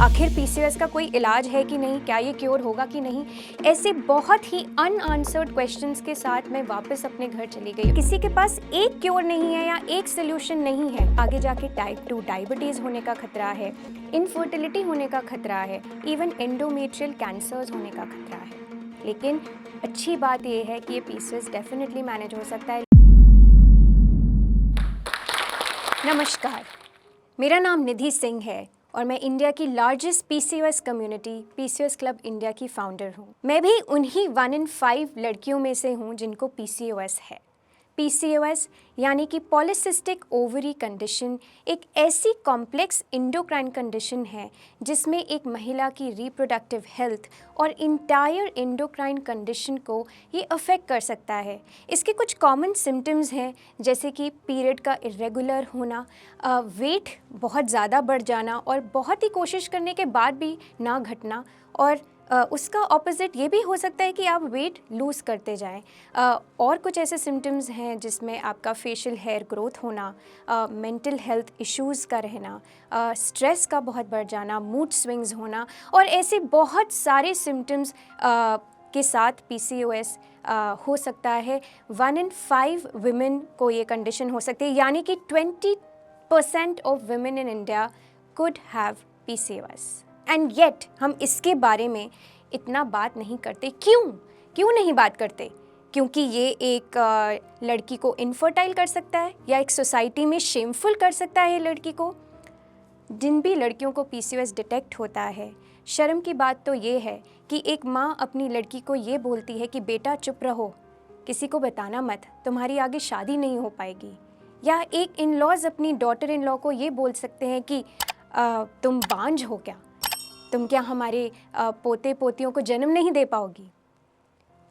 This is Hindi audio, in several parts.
आखिर पीसीओएस का कोई इलाज है कि नहीं, क्या ये क्योर होगा कि नहीं, ऐसे बहुत ही अनआंसर्ड क्वेश्चंस के साथ मैं वापस अपने घर चली गई। किसी के पास एक क्योर नहीं है या एक सोल्यूशन नहीं है। आगे जाके टाइप 2 डायबिटीज होने का खतरा है, इनफर्टिलिटी होने का खतरा है, इवन एंडोमेट्रियल कैंसर्स होने का खतरा है। लेकिन अच्छी बात यह है कि ये पीसीओएस डेफिनेटली मैनेज हो सकता है। नमस्कार, मेरा नाम निधि सिंह है और मैं इंडिया की largest PCOS community PCOS club India की फाउंडर हूँ। मैं भी उन्हीं 1 in 5 लड़कियों में से हूँ जिनको पीसीओएस है। पीसीओएस यानी कि पॉलीसिस्टिक ओवरी कंडीशन एक ऐसी कॉम्प्लेक्स एंडोक्राइन कंडीशन है जिसमें एक महिला की रिप्रोडक्टिव हेल्थ और इंटायर एंडोक्राइन कंडीशन को ये अफेक्ट कर सकता है। इसके कुछ कॉमन सिम्टम्स हैं जैसे कि पीरियड का इरेगुलर होना, वेट बहुत ज़्यादा बढ़ जाना और बहुत ही कोशिश करने के बाद भी ना घटना, और उसका ऑपोजिट ये भी हो सकता है कि आप वेट लूज़ करते जाएं। और कुछ ऐसे सिम्टम्स हैं जिसमें आपका फेशियल हेयर ग्रोथ होना, मेंटल हेल्थ इश्यूज़ का रहना, स्ट्रेस का बहुत बढ़ जाना, मूड स्विंग्स होना और ऐसे बहुत सारे सिम्टम्स के साथ पीसीओएस हो सकता है। 1 in 5 विमेन को ये कंडीशन हो सकती है, यानी कि 20% of women in India could have PCOS. And yet हम इसके बारे में इतना बात नहीं करते। क्यों नहीं बात करते? क्योंकि ये एक लड़की को इनफर्टाइल कर सकता है या एक सोसाइटी में शेमफुल कर सकता है ये लड़की को। जिन भी लड़कियों को पीसीओएस डिटेक्ट होता है, शर्म की बात तो ये है कि एक माँ अपनी लड़की को ये बोलती है कि बेटा चुप रहो, किसी को बताना मत, तुम्हारी आगे शादी नहीं हो पाएगी। या एक इन लॉज अपनी डॉटर इन लॉ को ये बोल सकते हैं कि तुम बांझ हो क्या, तुम क्या हमारे पोते पोतियों को जन्म नहीं दे पाओगी।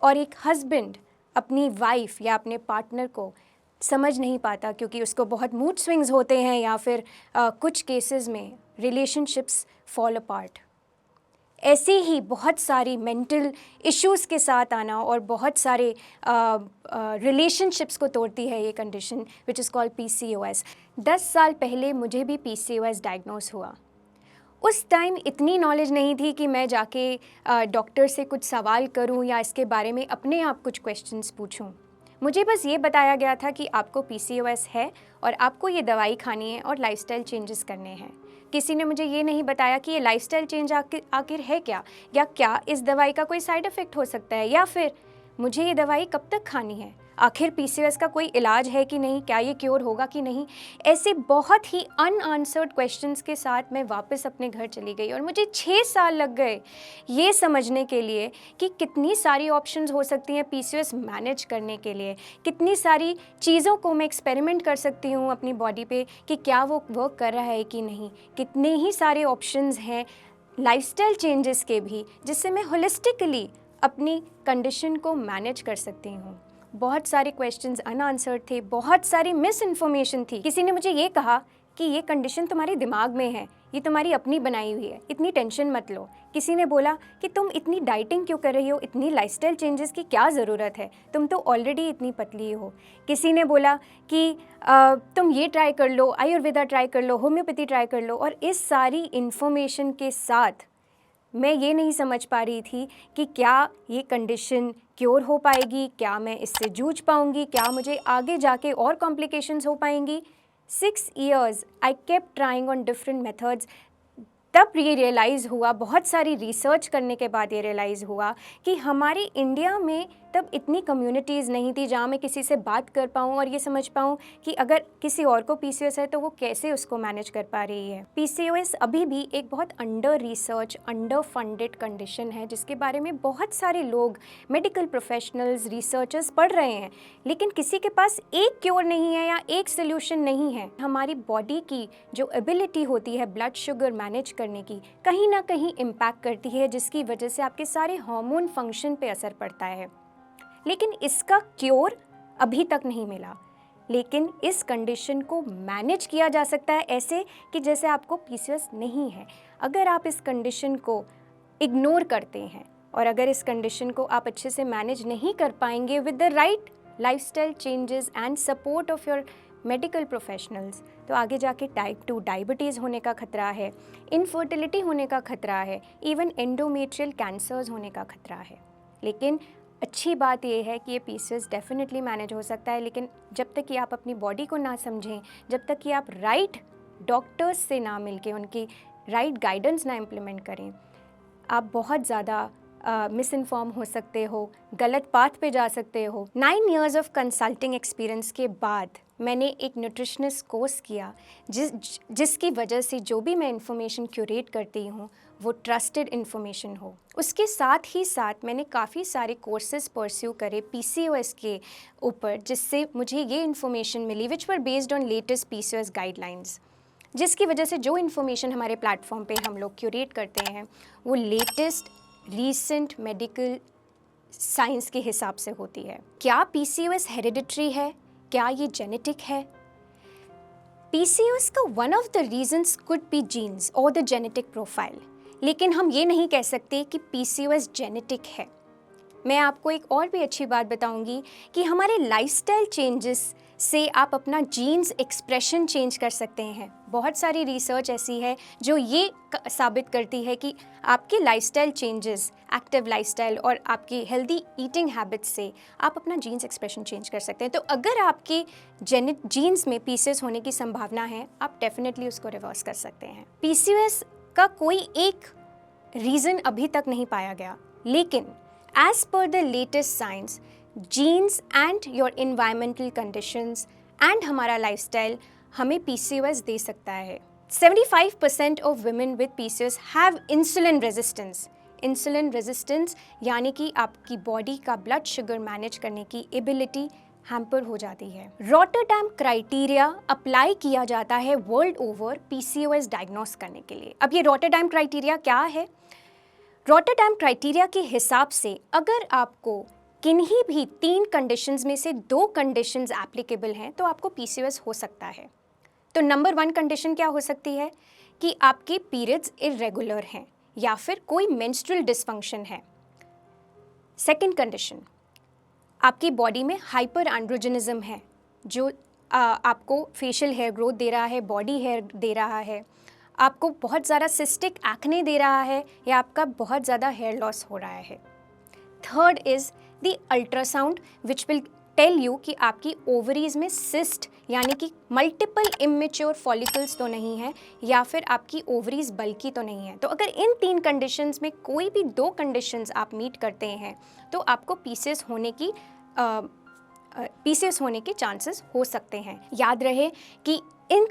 और एक हस्बैंड अपनी वाइफ या अपने पार्टनर को समझ नहीं पाता क्योंकि उसको बहुत मूड स्विंग्स होते हैं या फिर कुछ केसेस में रिलेशनशिप्स फॉल अपार्ट। ऐसे ही बहुत सारी मेंटल इश्यूज़ के साथ आना और बहुत सारे रिलेशनशिप्स को तोड़ती है ये condition which is called PCOS. 10 साल पहले मुझे भी पीसीओएस डायग्नोस हुआ। उस टाइम इतनी नॉलेज नहीं थी कि मैं जाके डॉक्टर से कुछ सवाल करूं या इसके बारे में अपने आप कुछ क्वेश्चंस पूछूं। मुझे बस ये बताया गया था कि आपको पीसीओएस है और आपको ये दवाई खानी है और लाइफस्टाइल चेंजेस करने हैं। किसी ने मुझे ये नहीं बताया कि ये लाइफस्टाइल चेंज आखिर है क्या, या क्या इस दवाई का कोई साइड इफ़ेक्ट हो सकता है, या फिर मुझे ये दवाई कब तक खानी है, आखिर पीसीओएस का कोई इलाज है कि नहीं, क्या ये क्योर होगा कि नहीं। ऐसे बहुत ही अनआंसर्ड क्वेश्चंस के साथ मैं वापस अपने घर चली गई और मुझे 6 साल लग गए ये समझने के लिए कि कितनी सारी ऑप्शंस हो सकती हैं पीसीओएस मैनेज करने के लिए, कितनी सारी चीज़ों को मैं एक्सपेरिमेंट कर सकती हूँ अपनी बॉडी पे कि क्या वो वर्क कर रहा है कि नहीं। कितने ही सारे ऑप्शंस हैं लाइफस्टाइल चेंजेस के भी जिससे मैं होलिस्टिकली अपनी कंडीशन को मैनेज कर सकती हूँ। बहुत सारे क्वेश्चंस अनआंसर्ड थे, बहुत सारी मिस इन्फॉर्मेशन थी। किसी ने मुझे ये कहा कि ये कंडीशन तुम्हारे दिमाग में है, ये तुम्हारी अपनी बनाई हुई है, इतनी टेंशन मत लो। किसी ने बोला कि तुम इतनी डाइटिंग क्यों कर रही हो, इतनी लाइफस्टाइल चेंजेस की क्या ज़रूरत है, तुम तो ऑलरेडी इतनी पतली हो। किसी ने बोला कि तुम ये ट्राई कर लो, आयुर्वेदा ट्राई कर लो, होम्योपैथी ट्राई कर लो। और इस सारी इन्फॉर्मेशन के साथ मैं ये नहीं समझ पा रही थी कि क्या ये कंडीशन क्योर हो पाएगी, क्या मैं इससे जूझ पाऊँगी, क्या मुझे आगे जाके और कॉम्प्लिकेशंस हो पाएंगी। 6 years I kept trying on different methods. तब ये रियलाइज़ हुआ, बहुत सारी रिसर्च करने के बाद ये रियलाइज़ हुआ कि हमारे इंडिया में तब इतनी कम्युनिटीज़ नहीं थी जहाँ मैं किसी से बात कर पाऊँ और ये समझ पाऊँ कि अगर किसी और को पीसीओएस है तो वो कैसे उसको मैनेज कर पा रही है। पीसीओएस अभी भी एक बहुत under research, under funded condition है जिसके बारे में बहुत सारे लोग, मेडिकल प्रोफेशनल्स, रिसर्चर्स पढ़ रहे हैं, लेकिन किसी के पास एक क्योर नहीं है या एक सोल्यूशन नहीं है। हमारी बॉडी की जो एबिलिटी होती है ब्लड शुगर मैनेज करने की, कहीं ना कहीं इम्पैक्ट करती है, जिसकी वजह से आपके सारे हार्मोन फंक्शन पे असर पड़ता है। लेकिन इसका क्योर अभी तक नहीं मिला। लेकिन इस कंडीशन को मैनेज किया जा सकता है ऐसे कि जैसे आपको पीसीओएस नहीं है। अगर आप इस कंडीशन को इग्नोर करते हैं और अगर इस कंडीशन को आप अच्छे से मैनेज नहीं कर पाएंगे with the right lifestyle changes and support of your medical professionals, तो आगे जाके टाइप 2 डायबिटीज़ होने का खतरा है, इनफर्टिलिटी होने का खतरा है, इवन एंडोमेट्रियल कैंसर्स होने का खतरा है। लेकिन अच्छी बात यह है कि ये पीसीओएस डेफिनेटली मैनेज हो सकता है, लेकिन जब तक कि आप अपनी बॉडी को ना समझें, जब तक कि आप राइट डॉक्टर्स से ना मिलके उनकी राइट गाइडेंस ना इम्प्लीमेंट करें, आप बहुत ज़्यादा मिस इन्फॉर्म हो सकते हो, गलत पाथ पे जा सकते हो। 9 इयर्स ऑफ कंसल्टिंग एक्सपीरियंस के बाद मैंने एक न्यूट्रिशनिस्ट कोर्स किया जिसकी वजह से जो भी मैं इंफॉर्मेशन क्यूरेट करती हूँ वो ट्रस्टेड इन्फॉर्मेशन हो। उसके साथ ही साथ मैंने काफ़ी सारे कोर्सेज परस्यू करे पीसीओएस के ऊपर, जिससे मुझे ये इन्फॉर्मेशन मिली which were based on latest PCOS guidelines, जिसकी वजह से जो इन्फॉर्मेशन हमारे प्लेटफॉर्म पे हम लोग क्यूरेट करते हैं वो लेटेस्ट रीसेंट मेडिकल साइंस के हिसाब से होती है। क्या पीसीओएस हेरिडिटरी है? क्या ये जेनेटिक है? पीसीओएस का one of the reasons could be genes और द जेनेटिक प्रोफाइल, लेकिन हम ये नहीं कह सकते कि पीसीओएस जेनेटिक है। मैं आपको एक और भी अच्छी बात बताऊंगी कि हमारे लाइफस्टाइल चेंजेस से आप अपना जीन्स एक्सप्रेशन चेंज कर सकते हैं। बहुत सारी रिसर्च ऐसी है जो ये साबित करती है कि आपके लाइफस्टाइल चेंजेस, एक्टिव लाइफस्टाइल और आपकी हेल्दी ईटिंग हैबिट्स से आप अपना जीन्स एक्सप्रेशन चेंज कर सकते हैं। तो अगर आपके जीन्स में पीसीओएस होने की संभावना है, आप डेफिनेटली उसको रिवर्स कर सकते हैं। पीसीओएस का कोई एक रीज़न अभी तक नहीं पाया गया, लेकिन as per the latest science, genes and your environmental conditions and हमारा लाइफस्टाइल हमें पीसीओएस दे सकता है। 75% of women with PCOS have insulin resistance. Insulin resistance यानी कि आपकी बॉडी का ब्लड शुगर मैनेज करने की एबिलिटी हैम्पर हो जाती है। रॉटरडैम क्राइटेरिया अप्लाई किया जाता है वर्ल्ड ओवर पीसीओएस डायग्नोस करने के लिए। अब ये रॉटरडैम क्राइटेरिया क्या है? रॉटरडैम क्राइटेरिया के हिसाब से अगर आपको किन्हीं भी 3 कंडीशंस में से 2 कंडीशंस एप्लीकेबल हैं तो आपको पीसीओएस हो सकता है। तो नंबर 1 कंडीशन क्या हो सकती है कि आपके पीरियड्स इर्रेगुलर हैं या फिर कोई मेंस्ट्रुअल डिसफंक्शन है। सेकंड कंडीशन, आपकी बॉडी में हाइपर एंड्रोजनिज्म है जो आपको फेशियल हेयर ग्रोथ दे रहा है, बॉडी हेयर दे रहा है, आपको बहुत ज़्यादा सिस्टिक एक्ने दे रहा है या आपका बहुत ज़्यादा हेयर लॉस हो रहा है। Third is the ultrasound which will tell you कि आपकी ओवरीज में सिस्ट यानी कि मल्टीपल इमेच्योर फॉलिकल्स तो नहीं है या फिर आपकी ओवरीज बल्की तो नहीं है। तो अगर इन 3 कंडीशंस में कोई भी 2 कंडीशंस आप मीट करते हैं तो आपको पीसीओएस होने के चांसेस हो सकते हैं। याद रहे कि इन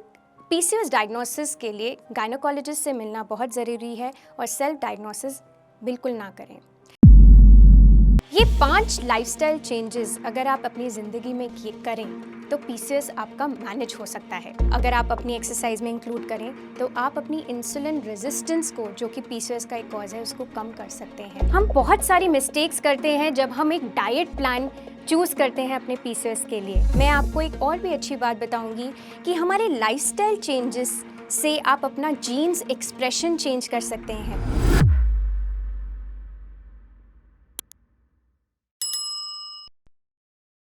पीसीओएस डायग्नोसिस के लिए गायनोकोलॉजिस्ट से मिलना बहुत ज़रूरी है और सेल्फ डायग्नोसिस बिल्कुल ना करें। ये 5 लाइफस्टाइल चेंजेस अगर आप अपनी ज़िंदगी में करें तो पीसीओएस आपका मैनेज हो सकता है। अगर आप अपनी एक्सरसाइज में इंक्लूड करें तो आप अपनी इंसुलिन रेजिस्टेंस को, जो कि पीसीओएस का एक कॉज है, उसको कम कर सकते हैं। हम बहुत सारी मिस्टेक्स करते हैं जब हम एक डाइट प्लान चूज़ करते हैं अपने पीसीओएस के लिए। मैं आपको एक और भी अच्छी बात बताऊंगी कि हमारे लाइफस्टाइल चेंजेस से आप अपना जीन्स एक्सप्रेशन चेंज कर सकते हैं।